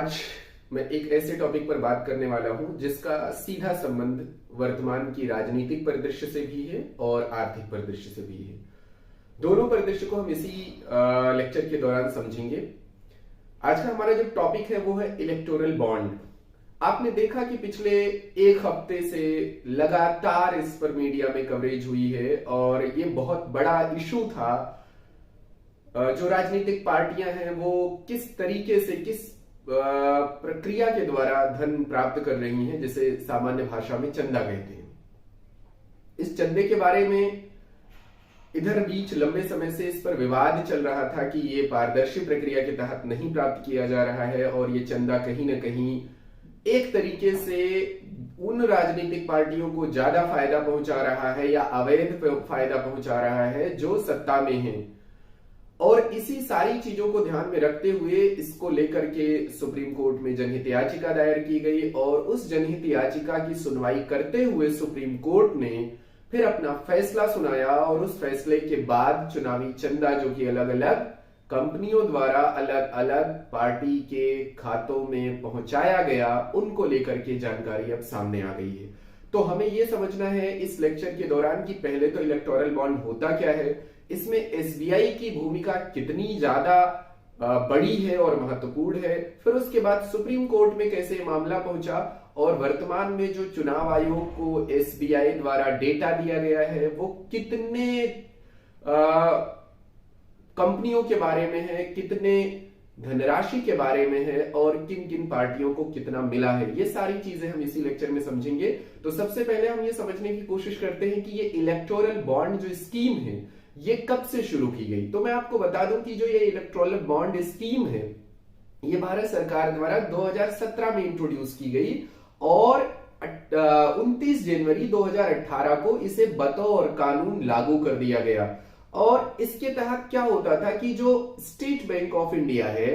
आज मैं एक ऐसे टॉपिक पर बात करने वाला हूं जिसका सीधा संबंध वर्तमान की राजनीतिक परिदृश्य से भी है और आर्थिक परिदृश्य से भी है। दोनों परिदृश्य को हम इसी लेक्चर के दौरान समझेंगे। आज का हमारा जो टॉपिक है वो है इलेक्टोरल बॉन्ड। आपने देखा कि पिछले एक हफ्ते से लगातार इस पर मीडिया में कवरेज हुई है और ये बहुत बड़ा इशू था। जो राजनीतिक पार्टियां हैं वो किस तरीके से किस प्रक्रिया के द्वारा धन प्राप्त कर रही हैं, जिसे सामान्य भाषा में चंदा कहते हैं। इस चंदे के बारे में इधर बीच लंबे समय से इस पर विवाद चल रहा था कि ये पारदर्शी प्रक्रिया के तहत नहीं प्राप्त किया जा रहा है और ये चंदा कहीं ना कहीं एक तरीके से उन राजनीतिक पार्टियों को ज्यादा फायदा पहुंचा रहा है या अवैध फायदा पहुंचा रहा है जो सत्ता में है। और इसी सारी चीजों को ध्यान में रखते हुए इसको लेकर के सुप्रीम कोर्ट में जनहित याचिका दायर की गई और उस जनहित याचिका की सुनवाई करते हुए सुप्रीम कोर्ट ने फिर अपना फैसला सुनाया और उस फैसले के बाद चुनावी चंदा जो कि अलग अलग कंपनियों द्वारा अलग अलग पार्टी के खातों में पहुंचाया गया, उनको लेकर के जानकारी अब सामने आ गई है। तो हमें यह समझना है इस लेक्चर के दौरान कि पहले तो इलेक्टोरल बॉन्ड होता क्या है, इसमें एसबीआई की भूमिका कितनी ज्यादा बड़ी है और महत्वपूर्ण है, फिर उसके बाद सुप्रीम कोर्ट में कैसे मामला पहुंचा और वर्तमान में जो चुनाव आयोग को एसबीआई द्वारा डेटा दिया गया है वो कितने कंपनियों के बारे में है, कितने धनराशि के बारे में है और किन किन पार्टियों को कितना मिला है। ये सारी चीजें हम इसी लेक्चर में समझेंगे। तो सबसे पहले हम ये समझने की कोशिश करते हैं कि ये इलेक्टोरल बॉन्ड जो स्कीम है ये कब से शुरू की गई। तो मैं आपको बता दूं कि जो ये इलेक्टोरल बॉन्ड स्कीम है ये भारत सरकार द्वारा 2017 में इंट्रोड्यूस की गई और 29 जनवरी 2018 को इसे बतौर कानून लागू कर दिया गया। और इसके तहत क्या होता था कि जो स्टेट बैंक ऑफ इंडिया है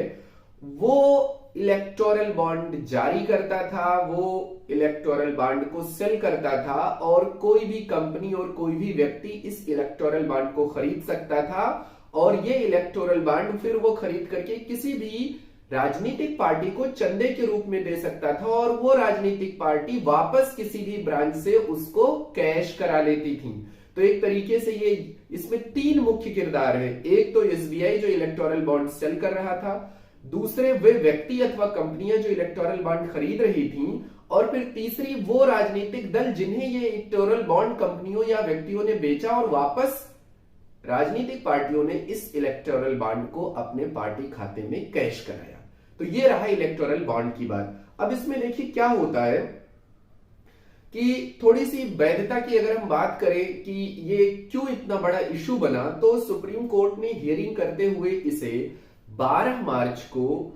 वो इलेक्टोरल बॉन्ड जारी करता था, वो इलेक्टोरल बॉन्ड को सेल करता था और कोई भी कंपनी और कोई भी व्यक्ति इस इलेक्टोरल बॉन्ड को खरीद सकता था और ये इलेक्टोरल बॉन्ड फिर वो खरीद करके किसी भी राजनीतिक पार्टी को चंदे के रूप में दे सकता था और वो राजनीतिक पार्टी वापस किसी भी ब्रांच से उसको कैश करा लेती थी। तो एक तरीके से ये इसमें तीन मुख्य किरदार है। एक तो एसबीआई जो इलेक्टोरल बॉन्ड सेल कर रहा था, दूसरे वे व्यक्ति अथवा कंपनियां जो इलेक्टोरल बॉन्ड खरीद रही थीं और फिर तीसरी वो राजनीतिक दल जिन्हें ये इलेक्टोरल बॉन्ड कंपनियों या व्यक्तियों ने बेचा और वापस राजनीतिक पार्टियों ने इस इलेक्टोरल बॉन्ड को अपने पार्टी खाते में कैश कराया। तो ये रहा इलेक्टोरल बॉन्ड की बात। अब इसमें देखिए क्या होता है कि थोड़ी सी वैधता की अगर हम बात करें कि ये क्यों इतना बड़ा इशू बना, तो सुप्रीम कोर्ट ने हियरिंग करते हुए इसे 12 मार्च को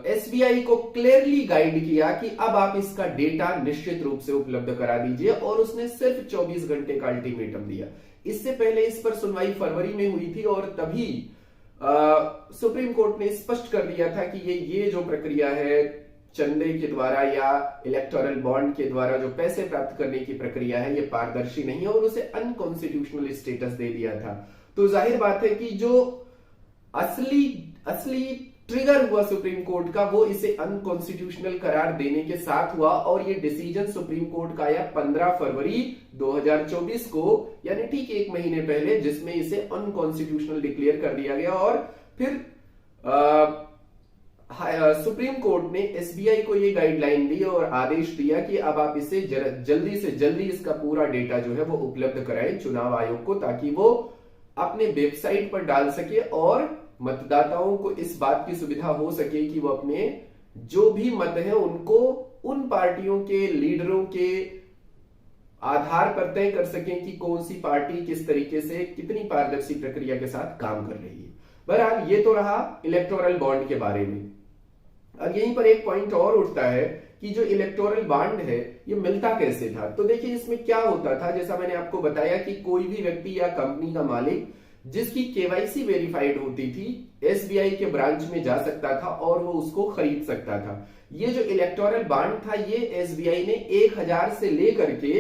एसबीआई को क्लियरली गाइड किया कि अब आप इसका डेटा निश्चित रूप से उपलब्ध करा दीजिए और उसने सिर्फ 24 घंटे का अल्टीमेटम दिया। इससे पहले इस पर सुनवाई फरवरी में हुई थी और तभी सुप्रीम कोर्ट ने स्पष्ट कर दिया था कि ये जो प्रक्रिया है चंदे के द्वारा या इलेक्टोरल बॉन्ड के द्वारा जो पैसे प्राप्त करने की प्रक्रिया है ये पारदर्शी नहीं है और उसे अनकॉन्स्टिट्यूशनल स्टेटस दे दिया था। तो जाहिर बात है कि जो असली ट्रिगर हुआ सुप्रीम कोर्ट का वो इसे अनकॉन्स्टिट्यूशनल करार देने के साथ हुआ और ये डिसीजन सुप्रीम कोर्ट का आया 15 फरवरी 2024 को, यानी ठीक एक महीने पहले, जिसमें इसे अनकॉन्स्टिट्यूशनल डिक्लेयर कर दिया गया। और फिर सुप्रीम कोर्ट ने एसबीआई को ये गाइडलाइन दी और आदेश दिया कि अब आप इसे जल्दी से जल्दी इसका पूरा डेटा जो है वो उपलब्ध कराएं चुनाव आयोग को, ताकि वो अपने वेबसाइट पर डाल सके और मतदाताओं को इस बात की सुविधा हो सके कि वो अपने जो भी मत है उनको उन पार्टियों के लीडरों के आधार पर तय कर सकें कि कौन सी पार्टी किस तरीके से कितनी पारदर्शी प्रक्रिया के साथ काम कर रही है। बहरहाल ये तो रहा इलेक्टोरल बॉन्ड के बारे में। अब यहीं पर एक पॉइंट और उठता है कि जो इलेक्टोरल बॉन्ड है ये मिलता कैसे था। तो देखिए इसमें क्या होता था, जैसा मैंने आपको बताया कि कोई भी व्यक्ति या कंपनी का मालिक जिसकी केवाईसी वेरीफाइड होती थी एसबीआई के ब्रांच में जा सकता था और वो उसको खरीद सकता था। ये जो इलेक्टोरल बॉन्ड था ये एसबीआई ने 1000 से लेकर के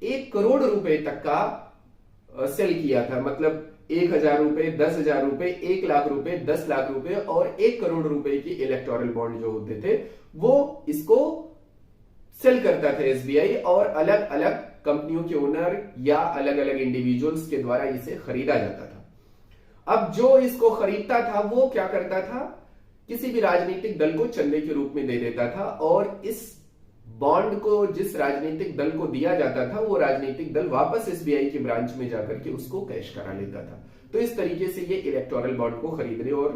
1 करोड़ रुपए तक का सेल किया था। मतलब 1,000 रुपए, 10,000 रुपए, 1,00,000 रुपए, 10 लाख रुपए और 1 करोड़ रुपए की इलेक्टोरल बॉन्ड जो होते थे वो इसको सेल करता था एसबीआई, और अलग अलग कंपनियों के ओनर या अलग अलग इंडिविजुअल्स के द्वारा इसे खरीदा जाता था। अब जो इसको खरीदता था वो क्या करता था, किसी भी राजनीतिक दल को चंदे के रूप में दे देता था, और इस बॉन्ड को जिस राजनीतिक दल को दिया जाता था वो राजनीतिक दल वापस एसबीआई के ब्रांच में जाकर के उसको कैश करा लेता था। तो इस तरीके से ये इलेक्टोरल बॉन्ड को खरीदने और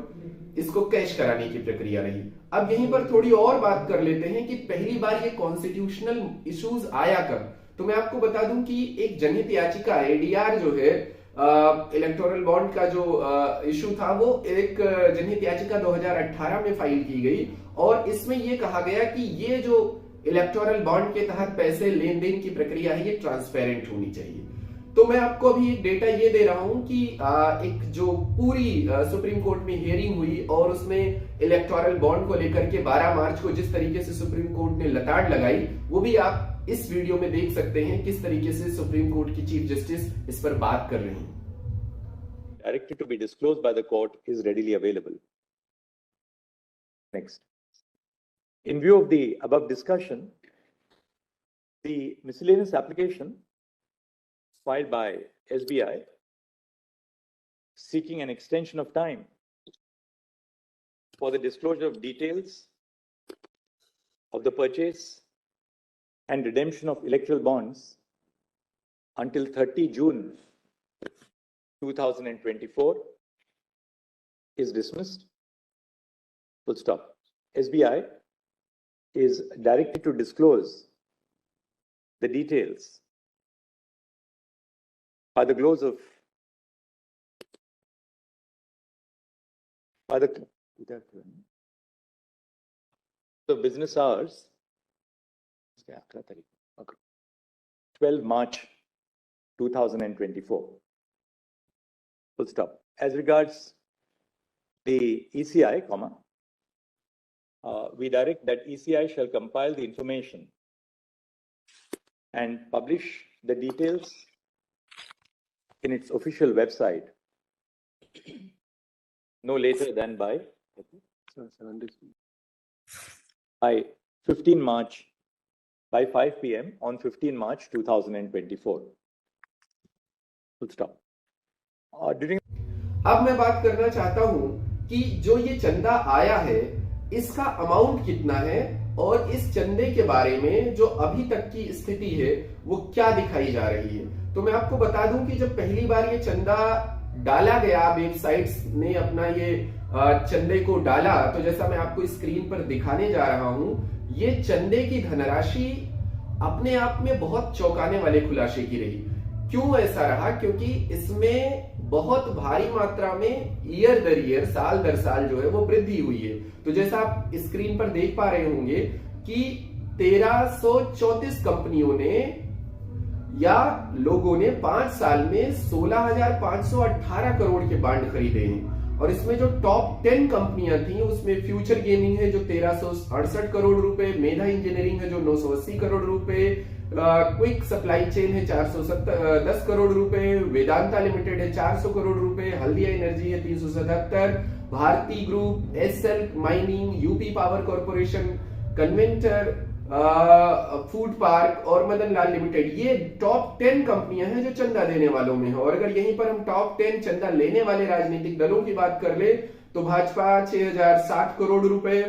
इसको कैश कराने की प्रक्रिया रही। अब यहीं पर थोड़ी और बात कर लेते हैं कि पहली बार ये कॉन्स्टिट्यूशनल इश्यूज आया कब। तो मैं आपको बता दूं कि एक जनहित याचिका एडीआर जो है इलेक्टोरल बॉन्ड का जो इशू था वो एक जनहित याचिका 2018 में फाइल की गई, और इसमें यह कहा गया कि ये जो इलेक्टोरल बॉन्ड के तहत पैसे लेन देन की प्रक्रिया है ये ट्रांसपेरेंट होनी चाहिए। तो मैं आपको अभी एक डेटा ये दे रहा हूं कि एक जो पूरी सुप्रीम कोर्ट में हियरिंग हुई और उसमें इलेक्टोरल बॉन्ड को लेकर के 12 मार्च को जिस तरीके से सुप्रीम कोर्ट ने लताड़ लगाई वो भी आप इस वीडियो में देख सकते हैं किस तरीके से सुप्रीम कोर्ट की चीफ जस्टिस इस पर बात कर रही हैं। Directed to be disclosed by the court is readily available. Next. In view of the above discussion, the miscellaneous application filed by SBI seeking an extension of time for the disclosure of details of the purchase and redemption of electoral bonds until 30 June 2024 is dismissed. Full stop. SBI is directed to disclose the details by the close of the business hours 12 March 2024. Full stop. As regards the ECI, we direct that ECI shall compile the information and publish the details in its official website no later than by 15 March by 5 p.m. on 15 March 2024. Full stop. अब मैं बात करना चाहता हूं कि जो ये चंदा आया है इसका अमाउंट कितना है और इस चंदे के बारे में जो अभी तक की स्थिति है वो क्या दिखाई जा रही है। तो मैं आपको बता दूं कि जब पहली बार ये चंदा डाला गया, वेबसाइट्स ने अपना ये चंदे को डाला, तो जैसा मैं आपको स्क्रीन पर दिखाने जा रहा हूं, ये चंदे की धनराशि अपने आप में बहुत चौंकाने वाले खुलासे की रही। क्यों ऐसा रहा? क्योंकि इसमें बहुत भारी मात्रा में ईयर दर ईयर, साल दर साल जो है वो वृद्धि हुई है। तो जैसा आप स्क्रीन पर देख पा रहे होंगे कि 1334 कंपनियों ने या लोगों ने 5 साल में 16,518 करोड़ के बॉन्ड खरीदे हैं। और इसमें जो टॉप 10 कंपनियां थी उसमें फ्यूचर गेमिंग है जो 1368 करोड़ रुपए, मेधा इंजीनियरिंग है जो 980 करोड़ रुपए, क्विक सप्लाई चेन है 410 करोड़ रुपए, वेदांता लिमिटेड है 400 करोड़ रुपए, हल्दिया एनर्जी है 377, Bharti group, SL mining, UP power corporation, कन्वेंटर, फूड पार्क और मदन लाल लिमिटेड, ये टॉप 10 कंपनियां हैं जो चंदा देने वालों में है। और अगर यहीं पर हम टॉप 10 चंदा लेने वाले राजनीतिक दलों की बात कर ले तो भाजपा 6,060 करोड़ रुपए,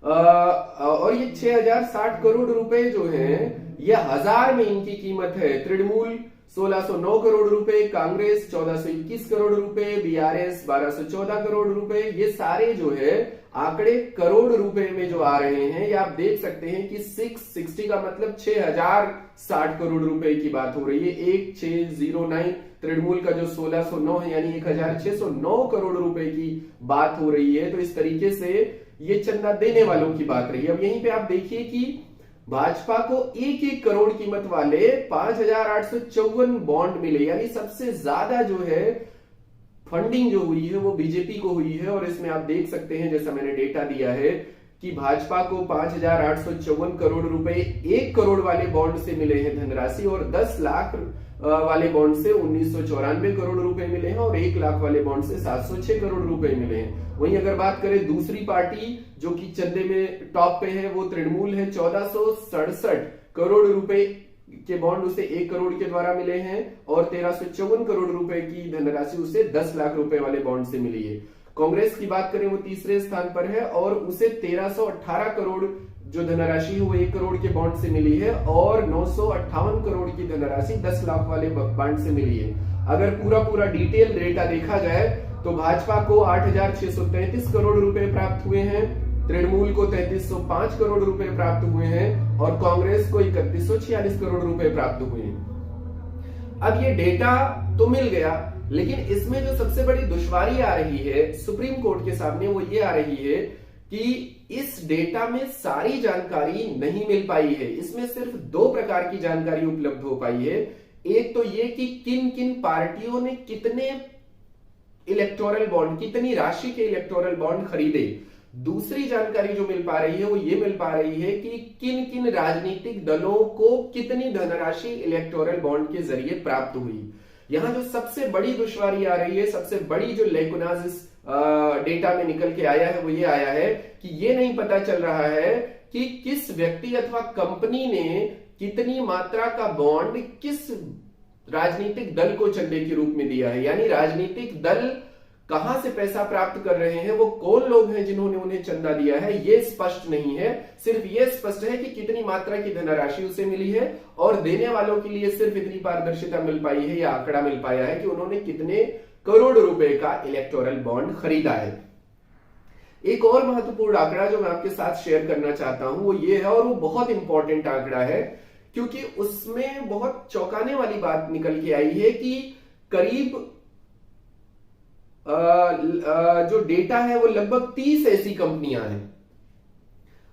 और ये 6,060 करोड़ रुपए जो है ये हजार में इनकी कीमत है। तृणमूल 1,609 करोड़ रुपए, कांग्रेस 1,421 करोड़ रुपए, बीआरएस 1,214 करोड़ रुपए, ये सारे जो है आंकड़े करोड़ रुपए में जो आ रहे हैं। ये आप देख सकते हैं कि 660 का मतलब 6,060 करोड़ रुपए की बात हो रही है। 1609 तृणमूल का जो 1,609 है यानी 1,609 करोड़ रुपए की बात हो रही है। तो इस तरीके से ये चंदा देने वालों की बात रही है। अब यहीं पे आप देखिए कि भाजपा को 1-1 करोड़ कीमत वाले 5,854 बॉन्ड मिले, यानी सबसे ज्यादा जो है फंडिंग जो हुई है वो बीजेपी को हुई है। और इसमें आप देख सकते हैं जैसा मैंने डेटा दिया है कि भाजपा को 5,854 करोड़ रुपए 1 करोड़ वाले बॉन्ड से मिले हैं धनराशि, और 10 लाख वाले बॉन्ड से 1994 करोड़ रुपए मिले हैं और 1 लाख वाले बॉन्ड से 706 करोड़ रुपए मिले हैं। वहीं अगर बात करें दूसरी पार्टी जो कि चंदे में टॉप पे है, वो तृणमूल है। 1467 करोड़ रुपए के बॉन्ड उसे 1 करोड़ के द्वारा मिले हैं और 1354 करोड़ रुपए की धनराशि उसे 10 लाख रुपए वाले बॉन्ड से मिली है। कांग्रेस की बात करें वो तीसरे स्थान पर है और उसे 1318 करोड़ जो धनराशि है वो 1 करोड़ के बॉन्ड से मिली है और 958 करोड़ की धनराशि 10 लाख वाले बॉन्ड से मिली है। अगर पूरा डिटेल डेटा देखा जाए तो भाजपा को 8,633 करोड़ रुपए प्राप्त हुए हैं, तृणमूल को 3,305 करोड़ रुपए प्राप्त हुए हैं और कांग्रेस को 3,146 करोड़ रुपए प्राप्त हुए हैं। अब ये डेटा तो मिल गया, लेकिन इसमें जो सबसे बड़ी दुश्वारी आ रही है सुप्रीम कोर्ट के सामने वो ये आ रही है कि इस डेटा में सारी जानकारी नहीं मिल पाई है। इसमें सिर्फ 2 प्रकार की जानकारी उपलब्ध हो पाई है। एक तो ये कि किन किन पार्टियों ने कितने इलेक्टोरल बॉन्ड, कितनी राशि के इलेक्टोरल बॉन्ड खरीदे। दूसरी जानकारी जो मिल पा रही है वो ये मिल पा रही है कि किन किन राजनीतिक दलों को कितनी धनराशि इलेक्टोरल बॉन्ड के जरिए प्राप्त हुई। यहां जो सबसे बड़ी दुश्वारी आ रही है, सबसे बड़ी जो लेकुनाज इस डेटा में निकल के आया है वो ये आया है कि ये नहीं पता चल रहा है कि किस व्यक्ति अथवा कंपनी ने कितनी मात्रा का बॉन्ड किस राजनीतिक दल को चंदे के रूप में दिया है। यानी राजनीतिक दल कहां से पैसा प्राप्त कर रहे हैं, वो कौन लोग हैं जिन्होंने उन्हें चंदा दिया है, ये स्पष्ट नहीं है। सिर्फ ये स्पष्ट है कि कितनी मात्रा की धनराशि उसे मिली है और देने वालों के लिए सिर्फ इतनी पारदर्शिता मिल पाई है या आंकड़ा मिल पाया है कि उन्होंने कितने करोड़ रुपए का इलेक्टोरल बॉन्ड खरीदा है। एक और महत्वपूर्ण आंकड़ा जो मैं आपके साथ शेयर करना चाहता हूं वो ये है, और वो बहुत इंपॉर्टेंट आंकड़ा है क्योंकि उसमें बहुत चौंकाने वाली बात निकल के आई है कि करीब जो डेटा है वो लगभग 30 ऐसी कंपनियां हैं।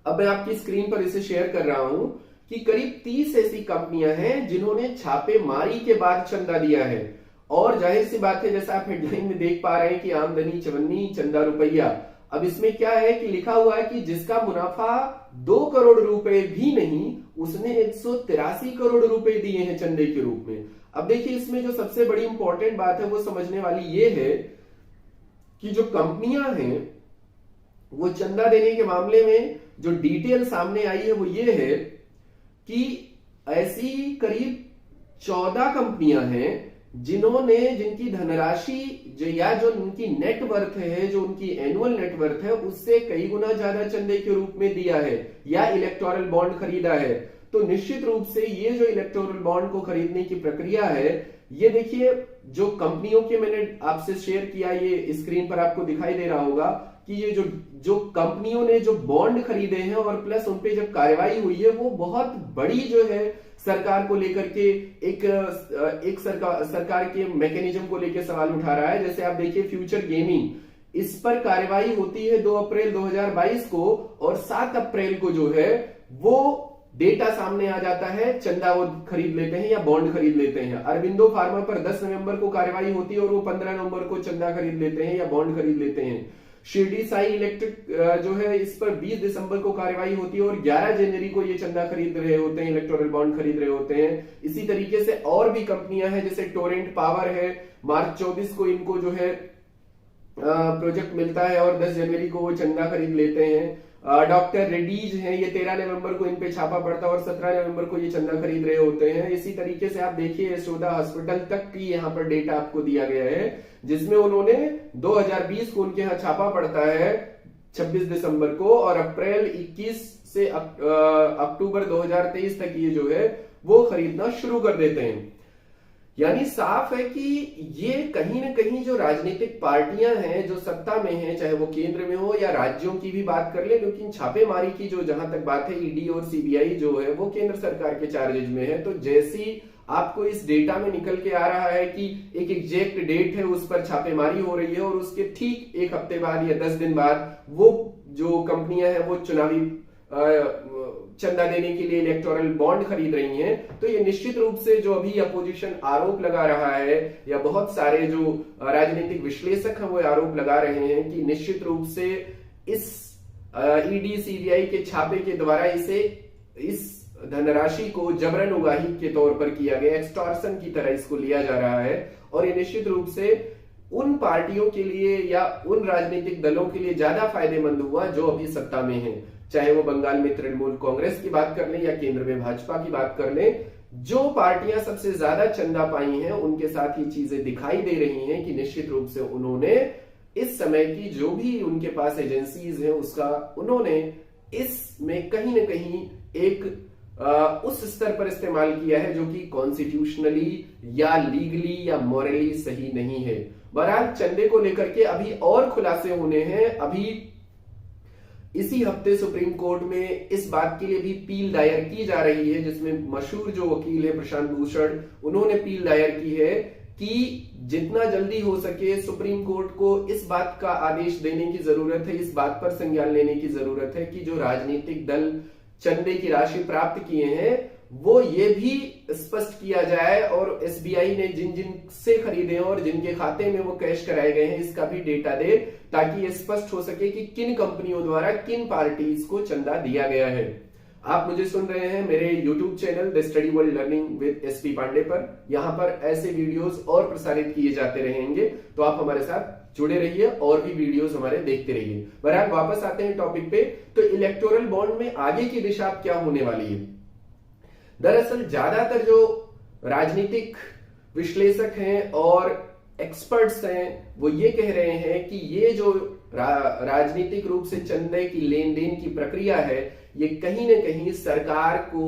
अब मैं आपकी स्क्रीन पर इसे शेयर कर रहा हूं कि करीब 30 ऐसी कंपनियां हैं जिन्होंने छापेमारी के बाद चंदा दिया है। और जाहिर सी बात है, जैसा आप हेडलाइन में देख पा रहे हैं कि आमदनी चवन्नी चंदा रुपया। अब इसमें क्या है कि लिखा हुआ है कि जिसका मुनाफा 2 करोड़ रुपए भी नहीं, उसने 183 करोड़ रुपए दिए हैं चंदे के रूप में। अब देखिए इसमें जो सबसे बड़ी इंपॉर्टेंट बात है वो समझने वाली ये है कि जो कंपनियां हैं वो चंदा देने के मामले में जो डिटेल सामने आई है वो ये है कि ऐसी करीब 14 कंपनियां हैं जिनकी धनराशि जो उनकी नेटवर्थ है, जो उनकी एनुअल नेटवर्थ है, उससे कई गुना ज्यादा चंदे के रूप में दिया है या इलेक्टोरल बॉन्ड खरीदा है। तो निश्चित रूप से ये जो इलेक्टोरल बॉन्ड को खरीदने की प्रक्रिया है, ये देखिए जो कंपनियों के मैंने आपसे शेयर किया, ये स्क्रीन पर आपको दिखाई दे रहा होगा कि ये जो कंपनियों ने जो बॉन्ड खरीदे हैं और प्लस उन पे जब कार्रवाई हुई है वो बहुत बड़ी जो है सरकार को लेकर के एक सरकार के मैकेनिज्म को लेकर सवाल उठा रहा है। जैसे आप देखिए फ्यूचर गेमिंग, इस पर कार्रवाई होती है 2 अप्रैल 2022 को और 7 अप्रैल को जो है वो डेटा सामने आ जाता है, चंदा वो खरीद लेते हैं या बॉन्ड खरीद लेते हैं। अरबिंदो फार्मा पर 10 नवंबर को कार्रवाई होती है और वो 15 नवंबर को चंदा खरीद लेते हैं या बॉन्ड खरीद लेते हैं। शिरडी साई इलेक्ट्रिक जो है इस पर 20 दिसंबर को कार्रवाई होती है और 11 जनवरी को ये चंदा खरीद रहे होते हैं, इलेक्टोरल बॉन्ड खरीद रहे होते हैं। इसी तरीके से और भी कंपनियां हैं जैसे टोरेंट पावर है, मार्च 24 को इनको जो है प्रोजेक्ट मिलता है और 10 जनवरी को वो चंदा खरीद लेते हैं। डॉक्टर रेड्डीज हैं, ये 13 नवंबर को इन पे छापा पड़ता है और 17 नवंबर को ये चंदा खरीद रहे होते हैं। इसी तरीके से आप देखिए यशोदा हॉस्पिटल तक की यहाँ पर डेटा आपको दिया गया है जिसमें उन्होंने 2020 को उनके यहाँ छापा पड़ता है 26 दिसंबर को और अप्रैल 21 से अक्टूबर 2023 तक ये जो है वो खरीदना शुरू कर देते हैं। यानी साफ है कि ये कहीं ना कहीं जो राजनीतिक पार्टियां हैं जो सत्ता में हैं, चाहे वो केंद्र में हो या राज्यों की भी बात कर ले, लेकिन छापेमारी की जो जहां तक बात है ईडी और सीबीआई जो है वो केंद्र सरकार के चार्जेज में है। तो जैसी आपको इस डेटा में निकल के आ रहा है कि एक एग्जैक्ट डेट है उस पर छापेमारी हो रही है और उसके ठीक 1 हफ्ते बाद या 10 दिन बाद वो जो कंपनियां हैं वो चुनावी चंदा देने के लिए इलेक्टोरल बॉन्ड खरीद रही हैं। तो ये निश्चित रूप से जो अभी अपोजिशन आरोप लगा रहा है या बहुत सारे जो राजनीतिक विश्लेषक हैं वो आरोप लगा रहे हैं कि निश्चित रूप से इस ईडी सीबीआई के छापे के द्वारा इस धनराशि को जबरन उगाही के तौर पर किया गया, एक्सटॉर्शन की तरह इसको लिया जा रहा है। और ये निश्चित रूप से उन पार्टियों के लिए या उन राजनीतिक दलों के लिए ज्यादा फायदेमंद हुआ जो अभी सत्ता में हैं, चाहे वो बंगाल में तृणमूल कांग्रेस की बात कर लें या केंद्र में भाजपा की बात कर लें। जो पार्टियां सबसे ज्यादा चंदा पाई हैं उनके साथ ये चीजें दिखाई दे रही हैं कि निश्चित रूप से उन्होंने इस समय की जो भी उनके पास एजेंसीज हैं उसका उन्होंने इसमें कहीं ना कहीं एक उस स्तर पर इस्तेमाल किया है जो कि कॉन्स्टिट्यूशनली या लीगली या मॉरली सही नहीं है। बहरहाल चंदे को लेकर के अभी और खुलासे होने हैं। अभी इसी हफ्ते सुप्रीम कोर्ट में इस बात के लिए भी पील दायर की जा रही है, जिसमें मशहूर जो वकील है प्रशांत भूषण, उन्होंने पील दायर की है कि जितना जल्दी हो सके सुप्रीम कोर्ट को इस बात का आदेश देने की जरूरत है, इस बात पर संज्ञान लेने की जरूरत है कि जो राजनीतिक दल चंदे की राशि प्राप्त किए हैं वो ये भी स्पष्ट किया जाए और एसबीआई ने जिन जिन से खरीदे और जिनके खाते में वो कैश कराए गए हैं इसका भी डेटा दे, ताकि ये स्पष्ट हो सके कि किन कंपनियों द्वारा किन पार्टीज को चंदा दिया गया है। आप मुझे सुन रहे हैं मेरे YouTube channel the study world learning with SP Pandey पर। यहां पर ऐसे वीडियोस और प्रसारित किए जाते रहेंगे, तो आप हमारे साथ जुड़े रहिए और भी वीडियोस हमारे देखते रहिए। बहरहाल वापस आते हैं टॉपिक पे। तो इलेक्टोरल बॉन्ड में आगे की दिशा क्या होने वाली है? दरअसल ज्यादातर जो राजनीतिक विश्लेषक हैं और एक्सपर्ट्स हैं वो ये कह रहे हैं कि ये जो राजनीतिक रूप से चंदे की लेन देन की प्रक्रिया है ये कहीं ना कहीं सरकार को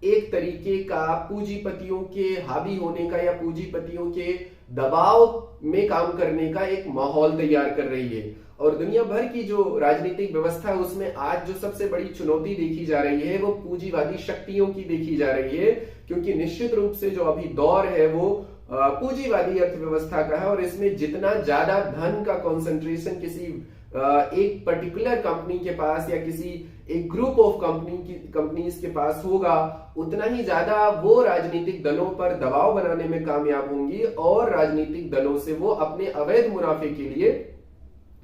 एक तरीके का पूंजीपतियों के हावी होने का या पूंजीपतियों के दबाव में काम करने का एक माहौल तैयार कर रही है। और दुनिया भर की जो राजनीतिक व्यवस्था है उसमें आज जो सबसे बड़ी चुनौती देखी जा रही है वो पूंजीवादी शक्तियों की देखी जा रही है, क्योंकि निश्चित रूप से जो अभी दौर है वो पूंजीवादी अर्थव्यवस्था का है और इसमें जितना ज्यादा धन का कंसंट्रेशन किसी एक पर्टिकुलर कंपनी के पास या किसी एक ग्रुप ऑफ कंपनीज के पास होगा उतना ही ज्यादा वो राजनीतिक दलों पर दबाव बनाने में कामयाब होंगी और राजनीतिक दलों से वो अपने अवैध मुनाफे के लिए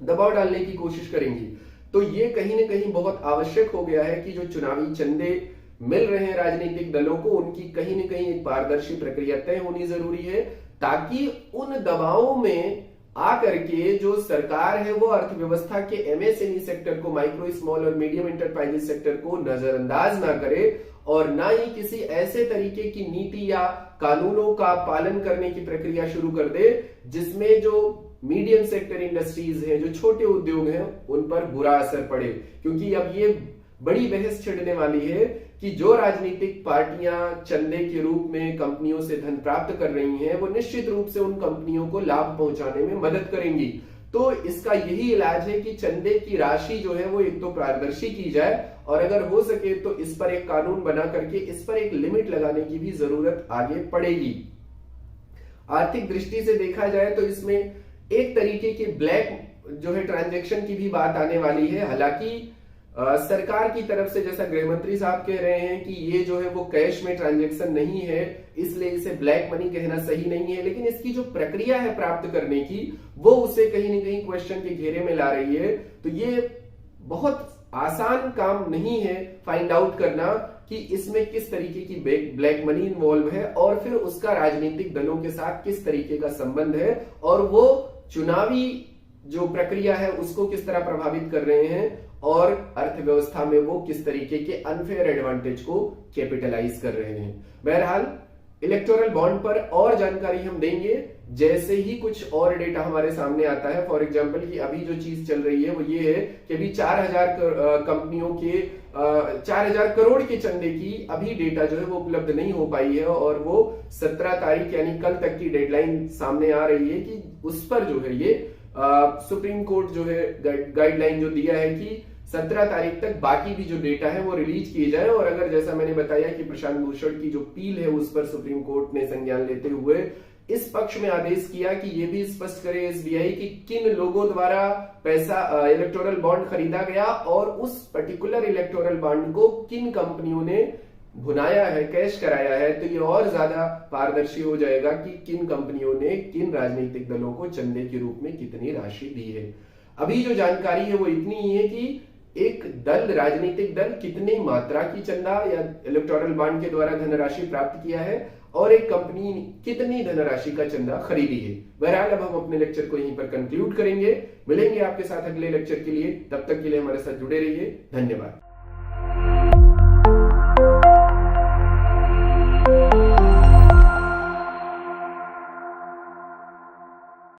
दबाव डालने की कोशिश करेंगी। तो ये कहीं ना कहीं बहुत आवश्यक हो गया है कि जो चुनावी चंदे मिल रहे हैं राजनीतिक दलों को उनकी कहीं ना कहीं एक पारदर्शी प्रक्रिया तय होनी जरूरी है, ताकि उन दबावों में आकर के जो सरकार है वो अर्थव्यवस्था के एमएसएमई सेक्टर को, माइक्रो स्मॉल और मीडियम एंटरप्राइजेस सेक्टर को नजरअंदाज ना करे और ना ही किसी ऐसे तरीके की नीति या कानूनों का पालन करने की प्रक्रिया शुरू कर दे जिसमें जो मीडियम सेक्टर इंडस्ट्रीज हैं, जो छोटे उद्योग हैं, उन पर बुरा असर पड़े। क्योंकि अब ये बड़ी बहस छिड़ने वाली है कि जो राजनीतिक पार्टियां चंदे के रूप में कंपनियों से धन प्राप्त कर रही हैं वो निश्चित रूप से उन कंपनियों को लाभ पहुंचाने में मदद करेंगी। तो इसका यही इलाज है कि चंदे की राशि जो है वो एक तो पारदर्शी की जाए और अगर हो सके तो इस पर एक कानून बना करके इस पर एक लिमिट लगाने की भी जरूरत आगे पड़ेगी। आर्थिक दृष्टि से देखा जाए तो इसमें एक तरीके की ब्लैक जो है ट्रांजैक्शन की भी बात आने वाली है। हालांकि सरकार की तरफ से जैसा गृह मंत्री साहब कह रहे हैं कि ये जो है वो कैश में ट्रांजैक्शन नहीं है इसलिए इसे ब्लैक मनी कहना सही नहीं है, लेकिन इसकी जो प्रक्रिया है प्राप्त करने की वो उसे कहीं ना कहीं क्वेश्चन के घेरे में ला रही है। तो ये बहुत आसान काम नहीं है फाइंड आउट करना कि इसमें किस तरीके की ब्लैक मनी इन्वॉल्व है और फिर उसका राजनीतिक दलों के साथ किस तरीके का संबंध है और वो चुनावी जो प्रक्रिया है उसको किस तरह प्रभावित कर रहे हैं और अर्थव्यवस्था में वो किस तरीके के अनफेयर एडवांटेज को कैपिटलाइज कर रहे हैं। बहरहाल इलेक्टोरल बॉन्ड पर और जानकारी हम देंगे जैसे ही कुछ और डेटा हमारे सामने आता है। फॉर एग्जांपल कि अभी जो चीज चल रही है वो ये है कि अभी 4000 कंपनियों के 4000 करोड़ के चंदे की अभी डेटा जो है वो उपलब्ध नहीं हो पाई है और वो 17 तारीख यानी कल तक की डेडलाइन सामने आ रही है कि उस पर जो है ये सुप्रीम कोर्ट जो है गाइडलाइन जो दिया है कि 17 तारीख तक बाकी भी जो डेटा है वो रिलीज किए जाए। और अगर जैसा मैंने बताया कि प्रशांत भूषण की जो पील है उस पर सुप्रीम कोर्ट ने संज्ञान लेते हुए इस पक्ष में आदेश किया कि ये भी स्पष्ट करे एसबीआई कि किन लोगों द्वारा पैसा इलेक्टोरल बॉन्ड खरीदा गया और उस पर्टिकुलर इलेक्टोरल बॉन्ड को किन कंपनियों ने भुनाया है, कैश कराया है। तो ये और ज्यादा पारदर्शी हो जाएगा कि किन कंपनियों ने किन राजनीतिक दलों को चंदे के रूप में कितनी राशि दी है। अभी जो जानकारी है वो इतनी ही है कि एक दल, राजनीतिक दल कितनी मात्रा की चंदा या इलेक्टोरल बॉन्ड के द्वारा धनराशि प्राप्त किया है और एक कंपनी कितनी धनराशि का चंदा खरीदी है। बहरहाल अब हम अपने लेक्चर को यहीं पर कंक्लूड करेंगे। मिलेंगे आपके साथ अगले लेक्चर के लिए, तब तक के लिए हमारे साथ जुड़े रहिए। धन्यवाद।